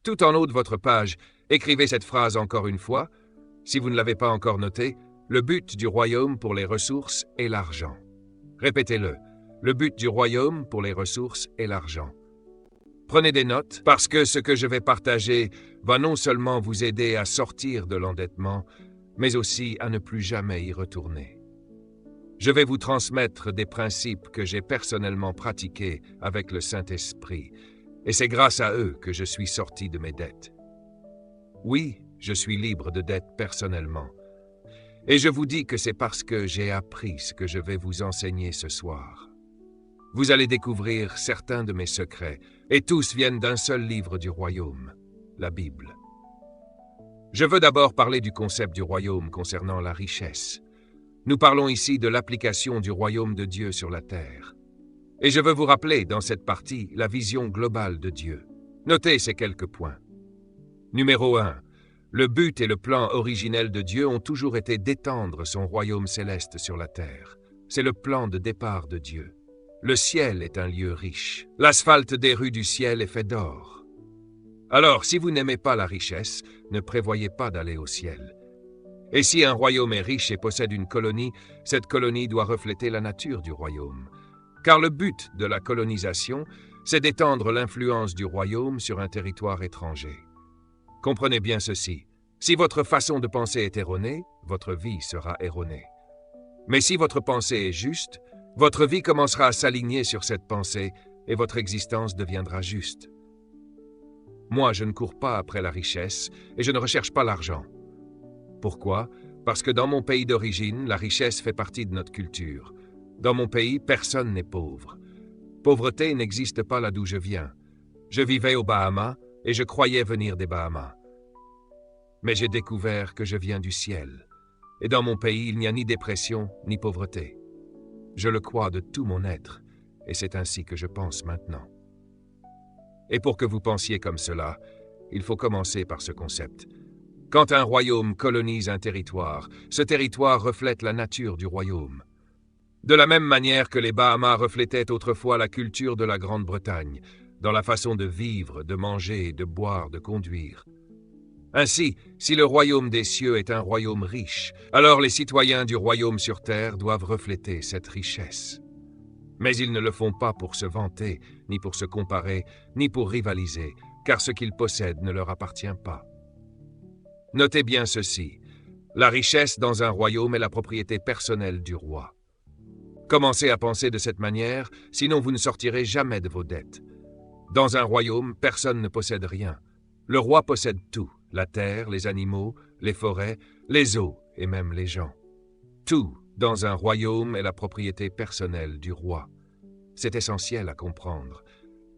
Tout en haut de votre page, écrivez cette phrase encore une fois. Si vous ne l'avez pas encore notée, le but du royaume pour les ressources est l'argent. Répétez-le. Le but du royaume pour les ressources est l'argent. Prenez des notes, parce que ce que je vais partager va non seulement vous aider à sortir de l'endettement, mais aussi à ne plus jamais y retourner. Je vais vous transmettre des principes que j'ai personnellement pratiqués avec le Saint-Esprit, et c'est grâce à eux que je suis sorti de mes dettes. Oui, je suis libre de dettes personnellement. Et je vous dis que c'est parce que j'ai appris ce que je vais vous enseigner ce soir. Vous allez découvrir certains de mes secrets, et tous viennent d'un seul livre du royaume, la Bible. Je veux d'abord parler du concept du royaume concernant la richesse. Nous parlons ici de l'application du royaume de Dieu sur la terre. Et je veux vous rappeler dans cette partie la vision globale de Dieu. Notez ces quelques points. Numéro 1. Le but et le plan originel de Dieu ont toujours été d'étendre son royaume céleste sur la terre. C'est le plan de départ de Dieu. Le ciel est un lieu riche. L'asphalte des rues du ciel est fait d'or. Alors, si vous n'aimez pas la richesse, ne prévoyez pas d'aller au ciel. Et si un royaume est riche et possède une colonie, cette colonie doit refléter la nature du royaume. Car le but de la colonisation, c'est d'étendre l'influence du royaume sur un territoire étranger. Comprenez bien ceci. Si votre façon de penser est erronée, votre vie sera erronée. Mais si votre pensée est juste, votre vie commencera à s'aligner sur cette pensée et votre existence deviendra juste. Moi, je ne cours pas après la richesse et je ne recherche pas l'argent. Pourquoi? Parce que dans mon pays d'origine, la richesse fait partie de notre culture. Dans mon pays, personne n'est pauvre. Pauvreté n'existe pas là d'où je viens. Je vivais aux Bahamas et je croyais venir des Bahamas. Mais j'ai découvert que je viens du ciel. Et dans mon pays, il n'y a ni dépression ni pauvreté. Je le crois de tout mon être, et c'est ainsi que je pense maintenant. Et pour que vous pensiez comme cela, il faut commencer par ce concept. Quand un royaume colonise un territoire, ce territoire reflète la nature du royaume. De la même manière que les Bahamas reflétaient autrefois la culture de la Grande-Bretagne, dans la façon de vivre, de manger, de boire, de conduire. Ainsi, si le royaume des cieux est un royaume riche, alors les citoyens du royaume sur terre doivent refléter cette richesse. Mais ils ne le font pas pour se vanter, ni pour se comparer, ni pour rivaliser, car ce qu'ils possèdent ne leur appartient pas. Notez bien ceci, la richesse dans un royaume est la propriété personnelle du roi. Commencez à penser de cette manière, sinon vous ne sortirez jamais de vos dettes. Dans un royaume, personne ne possède rien. Le roi possède tout, la terre, les animaux, les forêts, les eaux et même les gens. Tout dans un royaume est la propriété personnelle du roi. C'est essentiel à comprendre.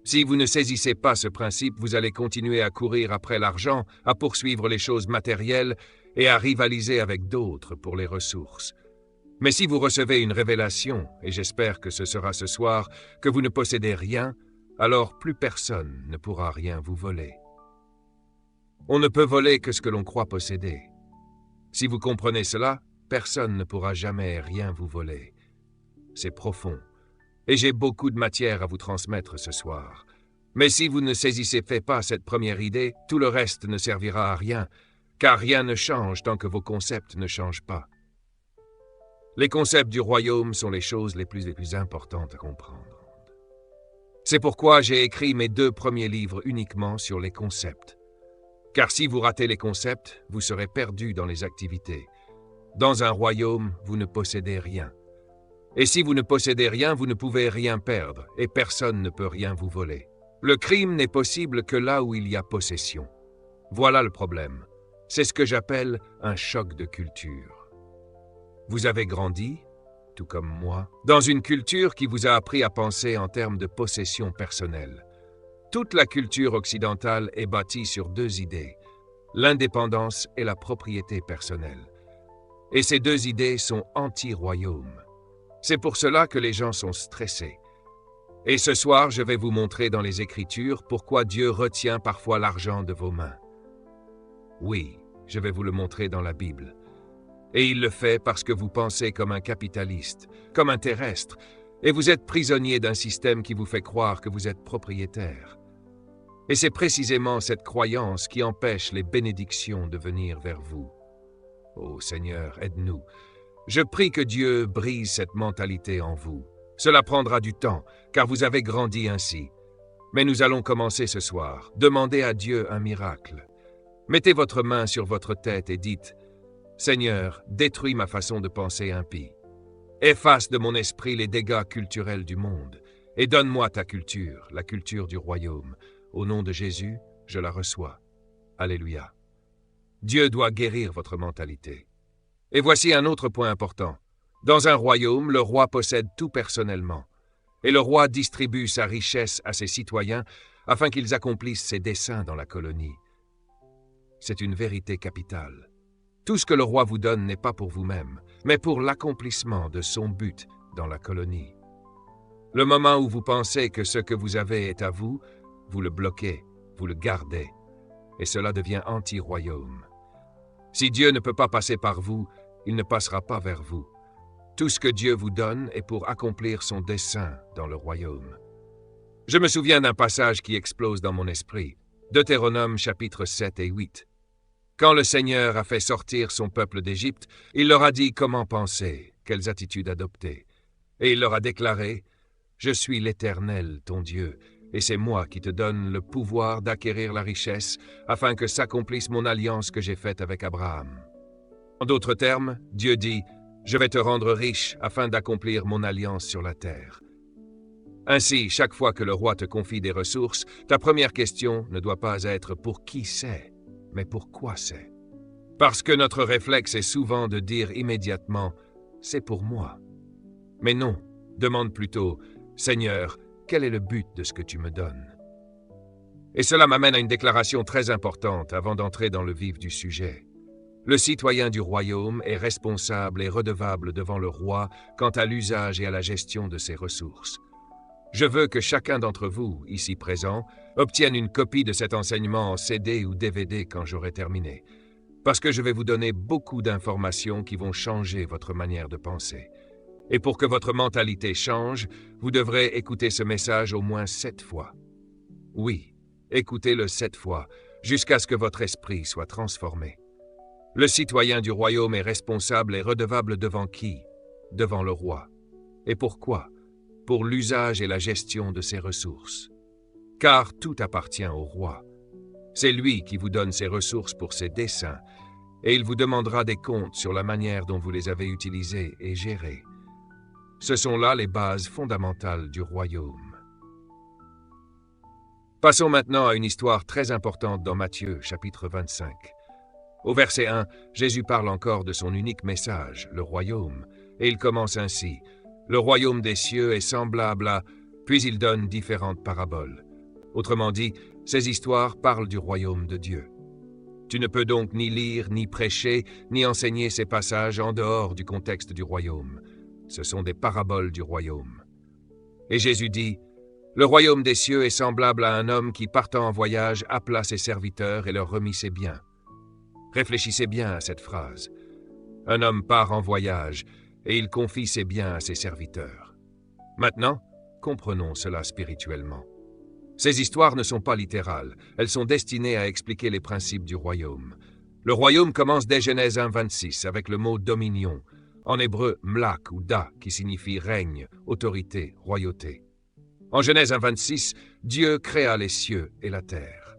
Si vous ne saisissez pas ce principe, vous allez continuer à courir après l'argent, à poursuivre les choses matérielles et à rivaliser avec d'autres pour les ressources. Mais si vous recevez une révélation, et j'espère que ce sera ce soir, que vous ne possédez rien, alors plus personne ne pourra rien vous voler. On ne peut voler que ce que l'on croit posséder. Si vous comprenez cela, personne ne pourra jamais rien vous voler. C'est profond. Et j'ai beaucoup de matière à vous transmettre ce soir. Mais si vous ne saisissez pas cette première idée, tout le reste ne servira à rien, car rien ne change tant que vos concepts ne changent pas. Les concepts du royaume sont les choses les plus importantes à comprendre. C'est pourquoi j'ai écrit mes 2 premiers livres uniquement sur les concepts. Car si vous ratez les concepts, vous serez perdu dans les activités. Dans un royaume, vous ne possédez rien. Et si vous ne possédez rien, vous ne pouvez rien perdre, et personne ne peut rien vous voler. Le crime n'est possible que là où il y a possession. Voilà le problème. C'est ce que j'appelle un choc de culture. Vous avez grandi, tout comme moi, dans une culture qui vous a appris à penser en termes de possession personnelle. Toute la culture occidentale est bâtie sur 2 idées, l'indépendance et la propriété personnelle. Et ces 2 idées sont anti-royaume. C'est pour cela que les gens sont stressés. Et ce soir, je vais vous montrer dans les Écritures pourquoi Dieu retient parfois l'argent de vos mains. Oui, je vais vous le montrer dans la Bible. Et il le fait parce que vous pensez comme un capitaliste, comme un terrestre, et vous êtes prisonnier d'un système qui vous fait croire que vous êtes propriétaire. Et c'est précisément cette croyance qui empêche les bénédictions de venir vers vous. Ô Seigneur, aide-nous. Je prie que Dieu brise cette mentalité en vous. Cela prendra du temps, car vous avez grandi ainsi. Mais nous allons commencer ce soir. Demandez à Dieu un miracle. Mettez votre main sur votre tête et dites « Seigneur, détruis ma façon de penser impie. Efface de mon esprit les dégâts culturels du monde et donne-moi ta culture, la culture du royaume. Au nom de Jésus, je la reçois. Alléluia. » Dieu doit guérir votre mentalité. Et voici un autre point important. Dans un royaume, le roi possède tout personnellement. Et le roi distribue sa richesse à ses citoyens afin qu'ils accomplissent ses desseins dans la colonie. C'est une vérité capitale. Tout ce que le roi vous donne n'est pas pour vous-même, mais pour l'accomplissement de son but dans la colonie. Le moment où vous pensez que ce que vous avez est à vous, vous le bloquez, vous le gardez, et cela devient anti-royaume. Si Dieu ne peut pas passer par vous, il ne passera pas vers vous. Tout ce que Dieu vous donne est pour accomplir son dessein dans le royaume. Je me souviens d'un passage qui explose dans mon esprit, Deutéronome chapitres 7 et 8. Quand le Seigneur a fait sortir son peuple d'Égypte, il leur a dit comment penser, quelles attitudes adopter. Et il leur a déclaré « Je suis l'Éternel, ton Dieu, et c'est moi qui te donne le pouvoir d'acquérir la richesse afin que s'accomplisse mon alliance que j'ai faite avec Abraham. » En d'autres termes, Dieu dit « Je vais te rendre riche afin d'accomplir mon alliance sur la terre. » Ainsi, chaque fois que le roi te confie des ressources, ta première question ne doit pas être « pour qui c'est ?» mais pourquoi c'est? Parce que notre réflexe est souvent de dire immédiatement « c'est pour moi ». Mais non, demande plutôt « Seigneur, quel est le but de ce que tu me donnes ?» Et cela m'amène à une déclaration très importante avant d'entrer dans le vif du sujet. Le citoyen du royaume est responsable et redevable devant le roi quant à l'usage et à la gestion de ses ressources. Je veux que chacun d'entre vous, ici présent, obtienne une copie de cet enseignement en CD ou DVD quand j'aurai terminé, parce que je vais vous donner beaucoup d'informations qui vont changer votre manière de penser. Et pour que votre mentalité change, vous devrez écouter ce message au moins 7 fois. Oui, écoutez-le 7 fois, jusqu'à ce que votre esprit soit transformé. Le citoyen du royaume est responsable et redevable devant qui? Devant le roi. Et pourquoi? Pour l'usage et la gestion de ses ressources. Car tout appartient au roi. C'est lui qui vous donne ses ressources pour ses desseins, et il vous demandera des comptes sur la manière dont vous les avez utilisées et gérées. Ce sont là les bases fondamentales du royaume. Passons maintenant à une histoire très importante dans Matthieu, chapitre 25. Au verset 1, Jésus parle encore de son unique message, le royaume, et il commence ainsi. Le royaume des cieux est semblable à... Puis il donne différentes paraboles. Autrement dit, ces histoires parlent du royaume de Dieu. Tu ne peux donc ni lire, ni prêcher, ni enseigner ces passages en dehors du contexte du royaume. Ce sont des paraboles du royaume. Et Jésus dit, « Le royaume des cieux est semblable à un homme qui, partant en voyage, appela ses serviteurs et leur remit ses biens. » Réfléchissez bien à cette phrase. Un homme part en voyage, et il confie ses biens à ses serviteurs. Maintenant, comprenons cela spirituellement. Ces histoires ne sont pas littérales, elles sont destinées à expliquer les principes du royaume. Le royaume commence dès Genèse 1:26 avec le mot « dominion », en hébreu « mlak » ou « da » qui signifie règne, autorité, royauté. En Genèse 1:26, Dieu créa les cieux et la terre.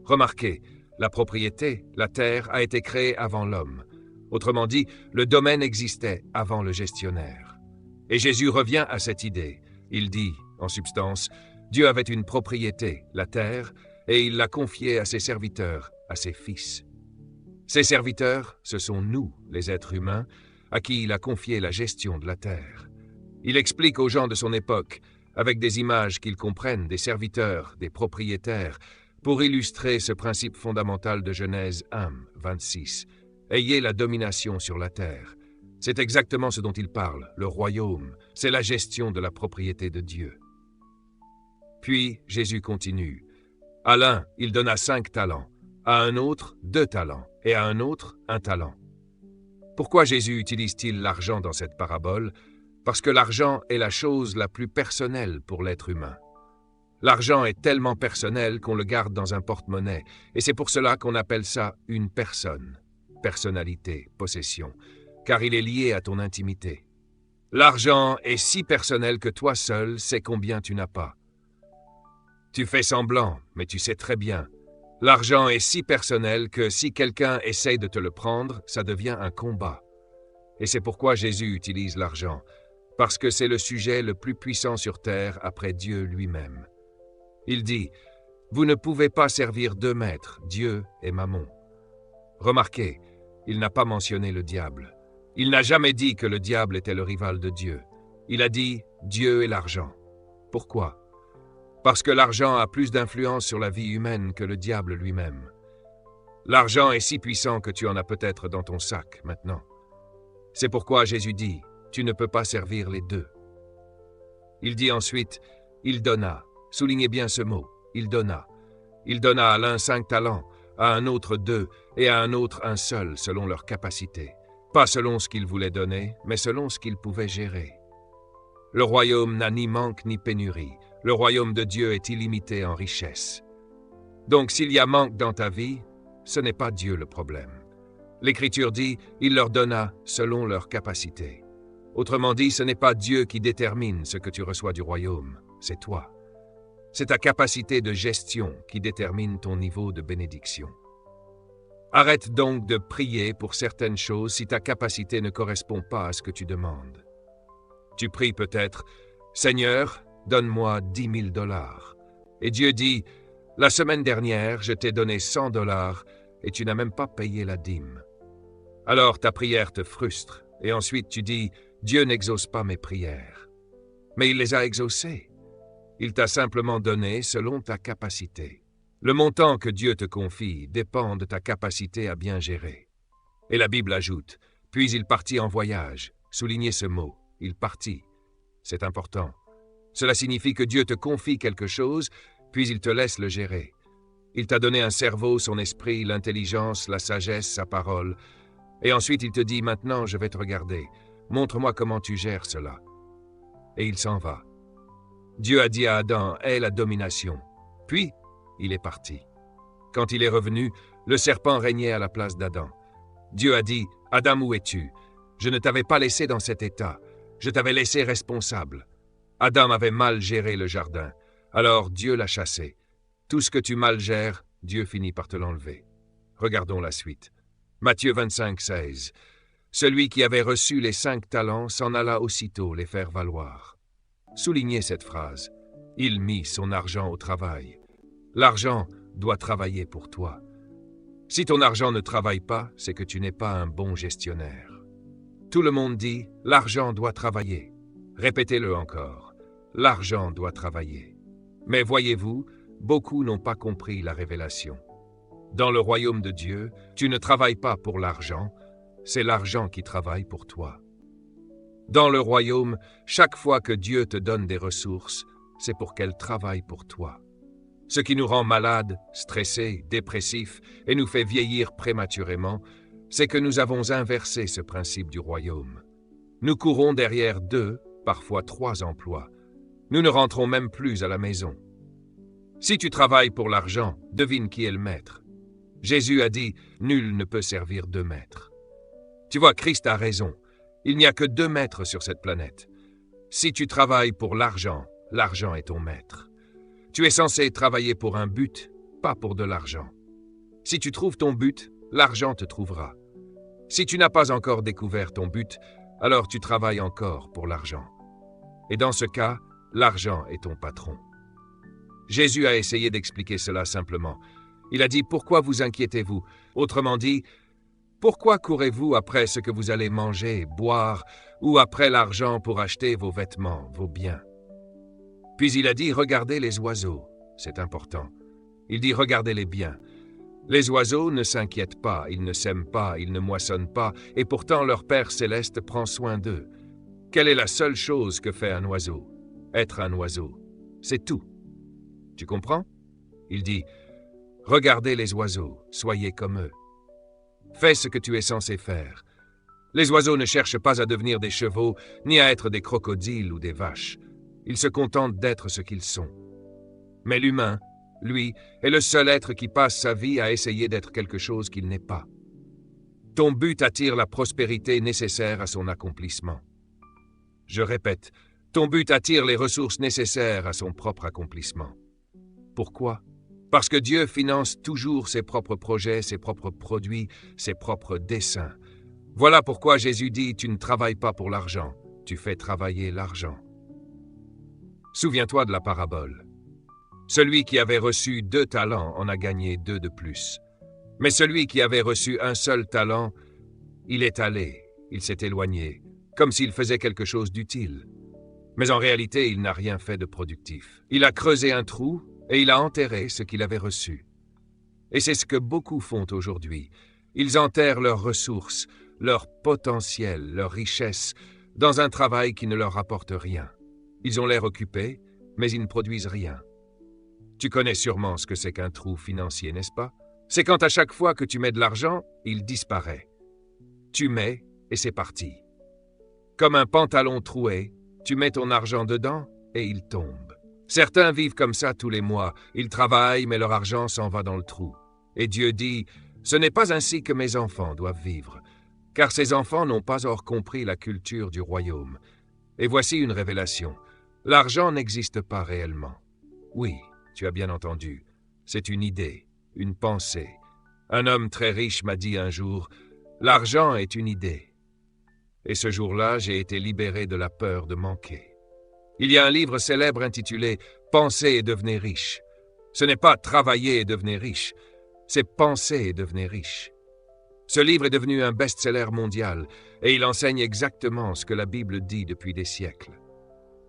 Remarquez, la propriété, la terre, a été créée avant l'homme. Autrement dit, le domaine existait avant le gestionnaire. Et Jésus revient à cette idée. Il dit, en substance, Dieu avait une propriété, la terre, et il l'a confiée à ses serviteurs, à ses fils. Ces serviteurs, ce sont nous, les êtres humains, à qui il a confié la gestion de la terre. Il explique aux gens de son époque, avec des images qu'ils comprennent, des serviteurs, des propriétaires, pour illustrer ce principe fondamental de Genèse 1:26. Ayez la domination sur la terre. C'est exactement ce dont il parle, le royaume, c'est la gestion de la propriété de Dieu. Puis Jésus continue. À l'un, il donna 5 talents, à un autre 2 talents, et à un autre 1 talent. Pourquoi Jésus utilise-t-il l'argent dans cette parabole? Parce que l'argent est la chose la plus personnelle pour l'être humain. L'argent est tellement personnel qu'on le garde dans un porte-monnaie, et c'est pour cela qu'on appelle ça une personne. Personnalité, possession, car il est lié à ton intimité. L'argent est si personnel que toi seul sais combien tu n'as pas. Tu fais semblant, mais tu sais très bien. L'argent est si personnel que si quelqu'un essaye de te le prendre, ça devient un combat. Et c'est pourquoi Jésus utilise l'argent, parce que c'est le sujet le plus puissant sur terre après Dieu lui-même. Il dit, « Vous ne pouvez pas servir deux maîtres, Dieu et Mammon. » Remarquez, il n'a pas mentionné le diable. Il n'a jamais dit que le diable était le rival de Dieu. Il a dit « Dieu et l'argent ». Pourquoi? Parce que l'argent a plus d'influence sur la vie humaine que le diable lui-même. L'argent est si puissant que tu en as peut-être dans ton sac maintenant. C'est pourquoi Jésus dit « Tu ne peux pas servir les deux ». Il dit ensuite « Il donna ». Soulignez bien ce mot, « Il donna ». Il donna à l'un 5 talents, à un autre 2 et à un autre un seul selon leur capacité. Pas selon ce qu'il voulait donner, mais selon ce qu'il pouvait gérer. Le royaume n'a ni manque ni pénurie. Le royaume de Dieu est illimité en richesse. Donc s'il y a manque dans ta vie, ce n'est pas Dieu le problème. L'Écriture dit, il leur donna selon leur capacité. Autrement dit, ce n'est pas Dieu qui détermine ce que tu reçois du royaume, c'est toi. C'est ta capacité de gestion qui détermine ton niveau de bénédiction. Arrête donc de prier pour certaines choses si ta capacité ne correspond pas à ce que tu demandes. Tu pries peut-être, « Seigneur, donne-moi 10 000 $. Et Dieu dit, « La semaine dernière, je t'ai donné 100 $ et tu n'as même pas payé la dîme. » Alors ta prière te frustre et ensuite tu dis, « Dieu n'exauce pas mes prières. » Mais il les a exaucées. Il t'a simplement donné selon ta capacité. Le montant que Dieu te confie dépend de ta capacité à bien gérer. Et la Bible ajoute, « Puis il partit en voyage. » Soulignez ce mot, « il partit ». C'est important. Cela signifie que Dieu te confie quelque chose, puis il te laisse le gérer. Il t'a donné un cerveau, son esprit, l'intelligence, la sagesse, sa parole. Et ensuite il te dit, « Maintenant je vais te regarder. Montre-moi comment tu gères cela. » Et il s'en va. Dieu a dit à Adam, « Aie la domination. » Puis, il est parti. Quand il est revenu, le serpent régnait à la place d'Adam. Dieu a dit, « Adam, où es-tu? Je ne t'avais pas laissé dans cet état. Je t'avais laissé responsable. » Adam avait mal géré le jardin. Alors Dieu l'a chassé. Tout ce que tu mal gères, Dieu finit par te l'enlever. Regardons la suite. Matthieu 25, 16. Celui qui avait reçu les 5 talents s'en alla aussitôt les faire valoir. Soulignez cette phrase. Il mit son argent au travail. L'argent doit travailler pour toi. Si ton argent ne travaille pas, c'est que tu n'es pas un bon gestionnaire. Tout le monde dit « l'argent doit travailler ». Répétez-le encore. L'argent doit travailler. Mais voyez-vous, beaucoup n'ont pas compris la révélation. Dans le royaume de Dieu, tu ne travailles pas pour l'argent, c'est l'argent qui travaille pour toi. Dans le royaume, chaque fois que Dieu te donne des ressources, c'est pour qu'elles travaillent pour toi. Ce qui nous rend malades, stressés, dépressifs et nous fait vieillir prématurément, c'est que nous avons inversé ce principe du royaume. Nous courons derrière 2, parfois 3 emplois. Nous ne rentrons même plus à la maison. Si tu travailles pour l'argent, devine qui est le maître. Jésus a dit « Nul ne peut servir 2 maîtres ». Tu vois, Christ a raison. Il n'y a que 2 maîtres sur cette planète. Si tu travailles pour l'argent, l'argent est ton maître. Tu es censé travailler pour un but, pas pour de l'argent. Si tu trouves ton but, l'argent te trouvera. Si tu n'as pas encore découvert ton but, alors tu travailles encore pour l'argent. Et dans ce cas, l'argent est ton patron. Jésus a essayé d'expliquer cela simplement. Il a dit « Pourquoi vous inquiétez-vous » Autrement dit, « Pourquoi courez-vous après ce que vous allez manger, boire, ou après l'argent pour acheter vos vêtements, vos biens ?» Puis il a dit « Regardez les oiseaux ». C'est important. Il dit « Regardez-les bien ». Les oiseaux ne s'inquiètent pas, ils ne sèment pas, ils ne moissonnent pas, et pourtant leur Père céleste prend soin d'eux. Quelle est la seule chose que fait un oiseau? Être un oiseau. C'est tout. Tu comprends? Il dit « Regardez les oiseaux, soyez comme eux. Fais ce que tu es censé faire. Les oiseaux ne cherchent pas à devenir des chevaux, ni à être des crocodiles ou des vaches. Ils se contentent d'être ce qu'ils sont. Mais l'humain, lui, est le seul être qui passe sa vie à essayer d'être quelque chose qu'il n'est pas. Ton but attire la prospérité nécessaire à son accomplissement. Je répète, ton but attire les ressources nécessaires à son propre accomplissement. Pourquoi? Parce que Dieu finance toujours ses propres projets, ses propres produits, ses propres desseins. Voilà pourquoi Jésus dit « Tu ne travailles pas pour l'argent, tu fais travailler l'argent ». Souviens-toi de la parabole. Celui qui avait reçu 2 talents en a gagné 2 de plus. Mais celui qui avait reçu un seul talent, il est allé, il s'est éloigné, comme s'il faisait quelque chose d'utile. Mais en réalité, il n'a rien fait de productif. Il a creusé un trou et il a enterré ce qu'il avait reçu. Et c'est ce que beaucoup font aujourd'hui. Ils enterrent leurs ressources, leur potentiel, leur richesse, dans un travail qui ne leur rapporte rien. Ils ont l'air occupés, mais ils ne produisent rien. Tu connais sûrement ce que c'est qu'un trou financier, n'est-ce pas? C'est quand à chaque fois que tu mets de l'argent, il disparaît. Tu mets et c'est parti. Comme un pantalon troué, tu mets ton argent dedans et il tombe. Certains vivent comme ça tous les mois. Ils travaillent, mais leur argent s'en va dans le trou. Et Dieu dit, « Ce n'est pas ainsi que mes enfants doivent vivre, car ces enfants n'ont pas encore compris la culture du royaume. » Et voici une révélation. L'argent n'existe pas réellement. Oui, tu as bien entendu. C'est une idée, une pensée. Un homme très riche m'a dit un jour, « L'argent est une idée. » Et ce jour-là, j'ai été libéré de la peur de manquer. Il y a un livre célèbre intitulé « Pensez et devenez riche ». Ce n'est pas « Travailler et devenez riche », c'est « Penser et devenez riche ». Ce livre est devenu un best-seller mondial et il enseigne exactement ce que la Bible dit depuis des siècles.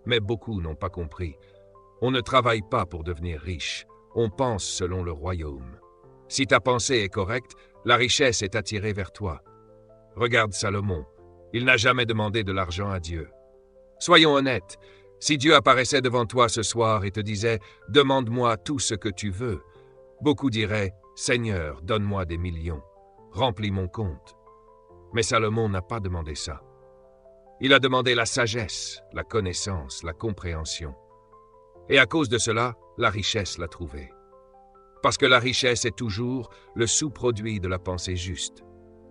Mais beaucoup n'ont pas compris. On ne travaille pas pour devenir riche, on pense selon le royaume. Si ta pensée est correcte, la richesse est attirée vers toi. Regarde Salomon, il n'a jamais demandé de l'argent à Dieu. Soyons honnêtes, si Dieu apparaissait devant toi ce soir et te disait « Demande-moi tout ce que tu veux », beaucoup diraient « Seigneur, donne-moi des millions, remplis mon compte ». Mais Salomon n'a pas demandé ça. Il a demandé la sagesse, la connaissance, la compréhension. Et à cause de cela, la richesse l'a trouvé. Parce que la richesse est toujours le sous-produit de la pensée juste.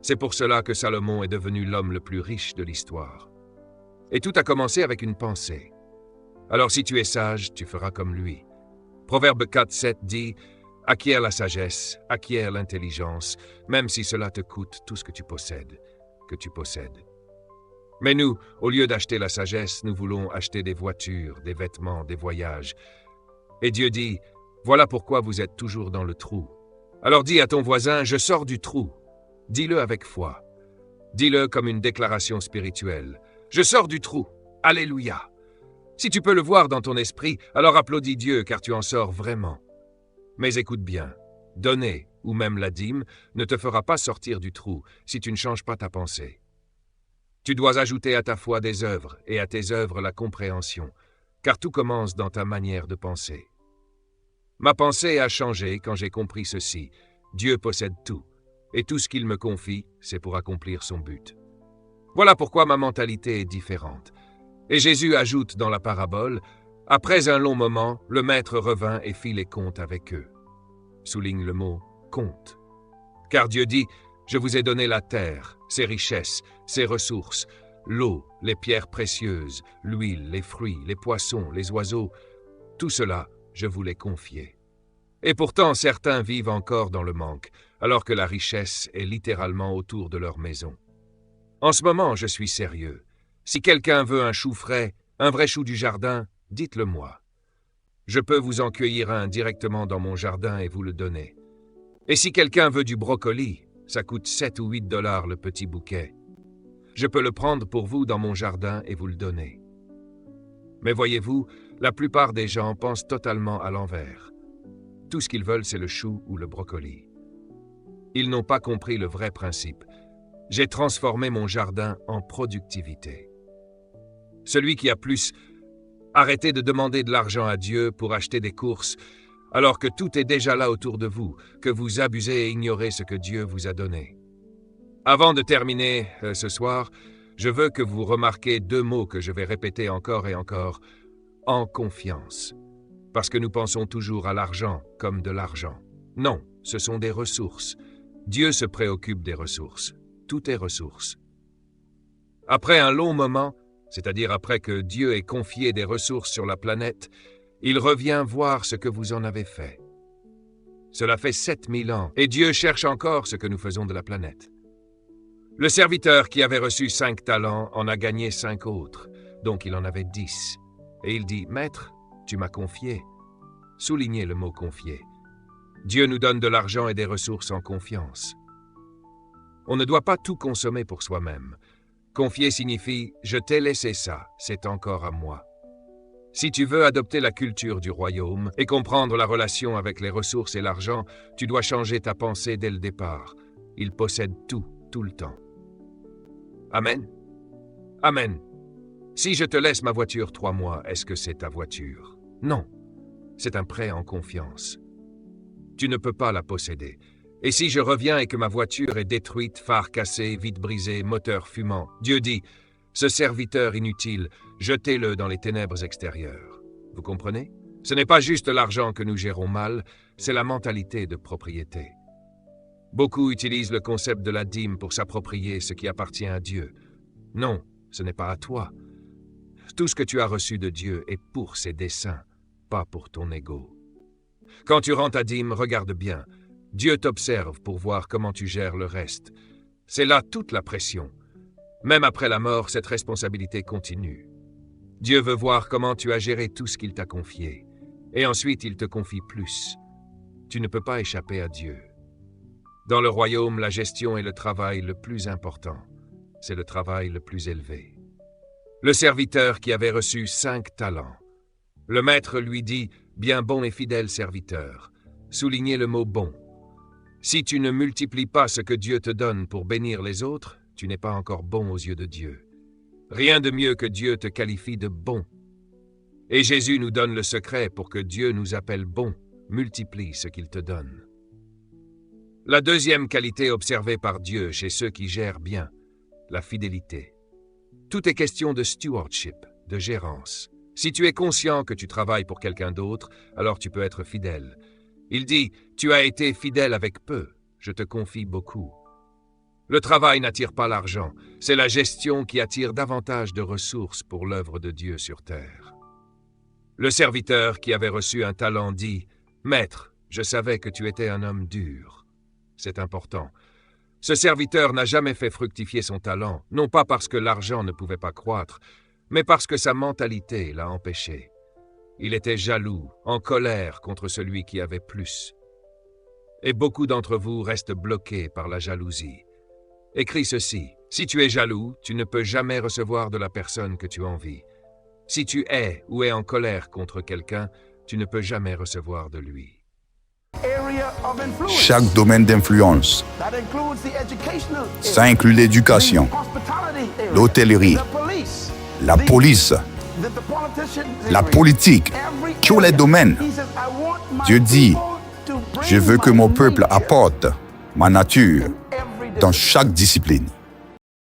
C'est pour cela que Salomon est devenu l'homme le plus riche de l'histoire. Et tout a commencé avec une pensée. Alors si tu es sage, tu feras comme lui. Proverbe 4:7 dit « Acquiert la sagesse, acquiert l'intelligence, même si cela te coûte tout ce que tu possèdes. » Mais nous, au lieu d'acheter la sagesse, nous voulons acheter des voitures, des vêtements, des voyages. Et Dieu dit « Voilà pourquoi vous êtes toujours dans le trou. » Alors dis à ton voisin « Je sors du trou ». Dis-le avec foi. Dis-le comme une déclaration spirituelle. « Je sors du trou. Alléluia. » Si tu peux le voir dans ton esprit, alors applaudis Dieu car tu en sors vraiment. Mais écoute bien, donner, ou même la dîme, ne te fera pas sortir du trou si tu ne changes pas ta pensée. Tu dois ajouter à ta foi des œuvres et à tes œuvres la compréhension, car tout commence dans ta manière de penser. Ma pensée a changé quand j'ai compris ceci. Dieu possède tout, et tout ce qu'il me confie, c'est pour accomplir son but. Voilà pourquoi ma mentalité est différente. Et Jésus ajoute dans la parabole, « Après un long moment, le maître revint et fit les comptes avec eux. » Souligne le mot « compte ». Car Dieu dit, « Je vous ai donné la terre, ses richesses, ses ressources, l'eau, les pierres précieuses, l'huile, les fruits, les poissons, les oiseaux. Tout cela, je vous l'ai confié. » Et pourtant, certains vivent encore dans le manque, alors que la richesse est littéralement autour de leur maison. En ce moment, je suis sérieux. Si quelqu'un veut un chou frais, un vrai chou du jardin, dites-le moi. Je peux vous en cueillir un directement dans mon jardin et vous le donner. Et si quelqu'un veut du brocoli, ça coûte 7 ou 8 $ le petit bouquet. Je peux le prendre pour vous dans mon jardin et vous le donner. Mais voyez-vous, la plupart des gens pensent totalement à l'envers. Tout ce qu'ils veulent, c'est le chou ou le brocoli. Ils n'ont pas compris le vrai principe. J'ai transformé mon jardin en productivité. Celui qui a plus, arrêtez de demander de l'argent à Dieu pour acheter des courses, alors que tout est déjà là autour de vous, que vous abusez et ignorez ce que Dieu vous a donné. Avant de terminer ce soir, je veux que vous remarquiez 2 mots que je vais répéter encore et encore. En confiance. parce que nous pensons toujours à l'argent comme de l'argent. Non, ce sont des ressources. Dieu se préoccupe des ressources. Tout est ressources. Après un long moment, c'est-à-dire après que Dieu ait confié des ressources sur la planète, il revient voir ce que vous en avez fait. Cela fait 7000 ans, et Dieu cherche encore ce que nous faisons de la planète. Le serviteur qui avait reçu 5 talents en a gagné 5 autres, donc il en avait 10. Et il dit, « Maître, tu m'as confié. » Soulignez le mot « confier ». Dieu nous donne de l'argent et des ressources en confiance. On ne doit pas tout consommer pour soi-même. Confier signifie « je t'ai laissé ça, c'est encore à moi ». Si tu veux adopter la culture du royaume et comprendre la relation avec les ressources et l'argent, tu dois changer ta pensée dès le départ. Il possède tout, tout le temps. Amen. Amen. Si je te laisse ma voiture 3 mois, est-ce que c'est ta voiture? Non. C'est un prêt en confiance. Tu ne peux pas la posséder. Et si je reviens et que ma voiture est détruite, phare cassé, vitre brisée, moteur fumant, Dieu dit, ce serviteur inutile, jetez-le dans les ténèbres extérieures. Vous comprenez? Ce n'est pas juste l'argent que nous gérons mal, c'est la mentalité de propriété. Beaucoup utilisent le concept de la dîme pour s'approprier ce qui appartient à Dieu. Non, ce n'est pas à toi. Tout ce que tu as reçu de Dieu est pour ses desseins, pas pour ton ego. Quand tu rends ta dîme, regarde bien. Dieu t'observe pour voir comment tu gères le reste. C'est là toute la pression. Même après la mort, cette responsabilité continue. Dieu veut voir comment tu as géré tout ce qu'il t'a confié. Et ensuite, il te confie plus. Tu ne peux pas échapper à Dieu. Dans le royaume, la gestion est le travail le plus important. C'est le travail le plus élevé. Le serviteur qui avait reçu 5 talents. Le maître lui dit, « Bien bon et fidèle serviteur. » Soulignez le mot « bon ». Si tu ne multiplies pas ce que Dieu te donne pour bénir les autres, tu n'es pas encore bon aux yeux de Dieu. Rien de mieux que Dieu te qualifie de bon. Et Jésus nous donne le secret pour que Dieu nous appelle bon, multiplie ce qu'il te donne. La deuxième qualité observée par Dieu chez ceux qui gèrent bien, la fidélité. Tout est question de stewardship, de gérance. Si tu es conscient que tu travailles pour quelqu'un d'autre, alors tu peux être fidèle. Il dit, « Tu as été fidèle avec peu, je te confie beaucoup. » Le travail n'attire pas l'argent, c'est la gestion qui attire davantage de ressources pour l'œuvre de Dieu sur terre. Le serviteur qui avait reçu un talent dit, « Maître, je savais que tu étais un homme dur. » C'est important. Ce serviteur n'a jamais fait fructifier son talent, non pas parce que l'argent ne pouvait pas croître, mais parce que sa mentalité l'a empêché. Il était jaloux, en colère contre celui qui avait plus. Et beaucoup d'entre vous restent bloqués par la jalousie. Écris ceci, si tu es jaloux, tu ne peux jamais recevoir de la personne que tu envies. Si tu es ou es en colère contre quelqu'un, tu ne peux jamais recevoir de lui. Chaque domaine d'influence. Ça inclut l'éducation, l'hôtellerie, la police, la politique, tous les domaines. Dieu dit, je veux que mon peuple apporte ma nature dans chaque discipline.